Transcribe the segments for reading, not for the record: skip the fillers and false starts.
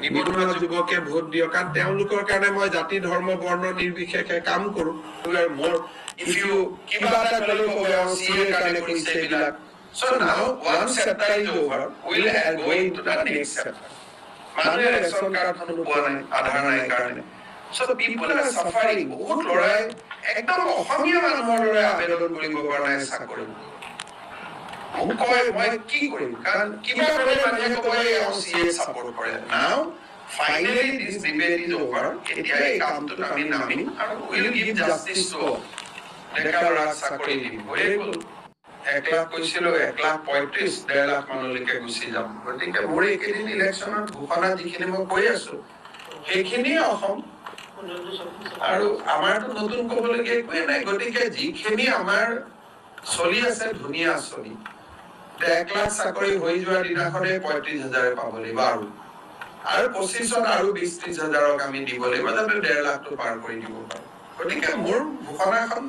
নিবনুৱা যুৱকে ভোট দিয়ক, কাৰণ তেওঁলোকৰ কাৰণে মই জাতি ধৰ্ম বৰ্ণ নিৰ্বিশেষে কাম কৰো। মোৰ if you কিবা এটা ক'লে ক'ব চিএৰ কাৰণে কৰিছে এইবিলাক। So now one chapter is over, we'll go into the next chapter. মানুহে ৰেচন কাৰ্ডখনো পোৱা নাই, আধাৰ নাই কাৰণে। So people are suffering. বহুত ল'ৰাই একদম অসমীয়া মানুহৰ দৰে আবেদন কৰিব পৰা নাই চাকৰি। মোক কয় মই কি কৰিম, কাৰণ কিবা ক'লে মানুহে ক'ব চিএ ছাপোৰ্ট কৰে। Now finally this debate is over. এতিয়া এই কামটোত আমি নামিম আৰু we'll give justice to all. ডেকা ল'ৰাক চাকৰি দিম। হৈ গ'ল 1 লাখ কৈছিলো, 1,35,000, 1.5 লাখ মানলৈকে গুচি যাম। গতিকে মোৰ এইকেইদিন ইলেকশ্যনত ঘোষণা যিখিনি মই কৈ আছো সেইখিনিয়ে অসম। আৰু আমাৰতো নতুন ক'বলগীয়া একোৱে নাই। গতিকে যিখিনি আমাৰ চলি আছে ধুনীয়া আঁচনি, 1 লাখ চাকৰি হৈ যোৱাৰ দিনাখনে 35,000 পাব লাগিব আৰু 25ত আৰু 20-30,000 আমি দিব লাগিব, যাতে 1.5 লাখটো পাৰ কৰি দিব পাৰো। গতিকে মোৰ ঘোষণাখন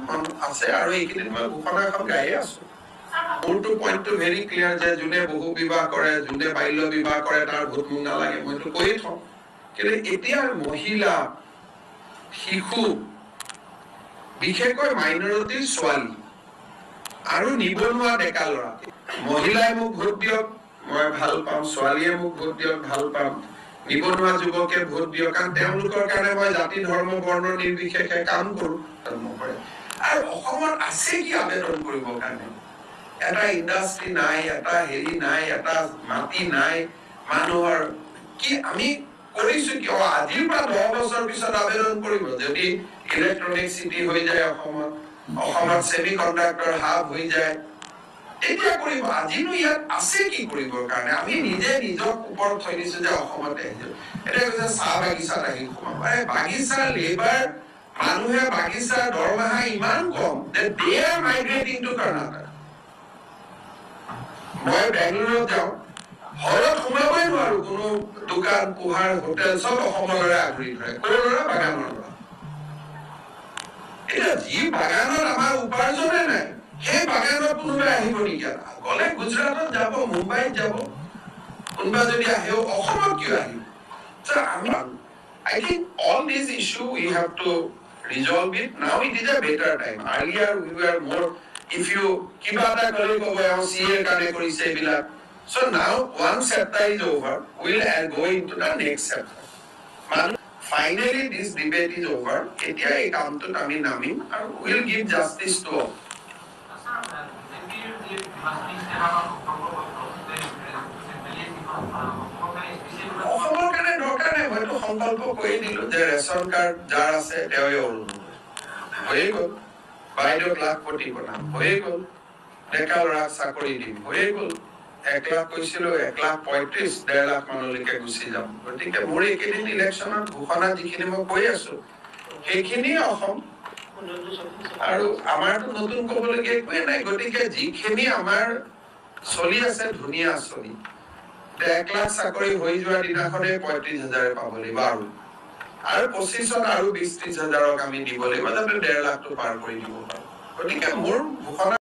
আছে আৰু এইকেইদিন মই ঘোষণাখন গায়ে আছো। মোৰটো পইণ্টটো ভেৰি ক্লিয়াৰ যে যোনে বহু বিবাহ কৰে, যোনে বাল্য বিবাহ কৰে তাৰ ভোট মোক নালাগে, মইতো কৈয়ে থওঁ। কিন্তু এতিয়া মহিলা, শিশু, বিশেষকৈ মাইনৰিটিৰ ছোৱালী আৰু নিবনুৱা ডেকা ল'ৰা, মহিলাই মোক ভোট দিয়ক, মই ভাল পাম। ছোৱালীয়ে মোক ভোট দিয়ক, ভাল পাম। নিবনুৱা যুৱকে ভোট দিয়ক, কাৰণ তেওঁলোকৰ কাৰণে মই জাতি ধৰ্ম বৰ্ণ নিৰ্বিশেষে কাম কৰো। আৰু অসমত আছে কি আবেদন কৰিবৰ কাৰণে? এটা ইণ্ডাষ্ট্ৰী নাই, এটা হেৰি নাই, এটা মাটি নাই মানুহৰ। কি আমি কৰিছো কিয়? আজিৰ পৰা 10 বছৰ পিছত আবেদন কৰিব যদি ইলেক্ট্ৰনিক চিটি হৈ যায় অসমত ছেমি কণ্ডাক্টৰ হাব হৈ যায়, এতিয়া কৰিব। আজিনো ইয়াত আছে কি কৰিবৰ কাৰণে? আমি নিজে নিজক ওপৰত থৈ দিছো যে অসমতে আহিছো। এতিয়া কৈছে চাহ বাগিচাত আহি সোমাব। বাগিচাৰ লেবাৰ, মানুহে বাগিচাৰ দৰমহা ইমান কম যে they are migrating to Karnataka. মই বেংগলোৰত যাওঁ, হলত সোমাবই নোৱাৰো। কোনো দোকান পোহাৰ হোটেল চব অসমৰে আগুৰি ধৰে। ক'ৰৰা? বাগানৰ পৰা। এতিয়া যি বাগানত আমাৰ উপাৰ্জনে নাই, সেই বাগানত কোনোবাই আহিব নেকি? গ'লে গুজৰাটত যাব, মুম্বাইত যাব, কোনোবা যদি আহেও অসমত কিয় আহিব? I think all these issues we have to resolve it. Now it is a better time. Earlier we were more, if you kiba eta kole kobo CA kane korise eibilak. So now one chapter is over, we'll go into the next chapter. Finally this debate is over. Etia ei kamtut ami namim and we'll give justice to all. অসমৰ কাৰণে দৰকাৰ নাই। মইতো সংকল্প কৰি দিলো যে ration card যাৰ আছে তেওঁৱে হৈয়ে গ'ল। বাইদেউক লাখপতি বনাম, হৈয়ে গ'ল। ডেকা ল'ৰাক চাকৰি দিম, হৈয়ে গ'ল। 1 লাখ কৈছিলো, 1,35,000, 1.5 লাখ মানলৈকে গুচি যাম। গতিকে মোৰ এইকেইদিন ইলেকশ্যনত ঘোষণা যিখিনি মই কৈ আছো সেইখিনিয়ে অসম। আৰু আমাৰতো নতুন ক'বলগীয়া একোৱে নাই। গতিকে যিখিনি আমাৰ চলি আছে ধুনীয়া আঁচনি, 1 লাখ চাকৰি হৈ যোৱাৰ দিনাখনে 35,000 পাব লাগিব আৰু 25ত আৰু 20-30,000 আমি দিব লাগিব, যাতে 1.5 লাখটো পাৰ কৰি দিব পাৰো। গতিকে মোৰ ঘোষণা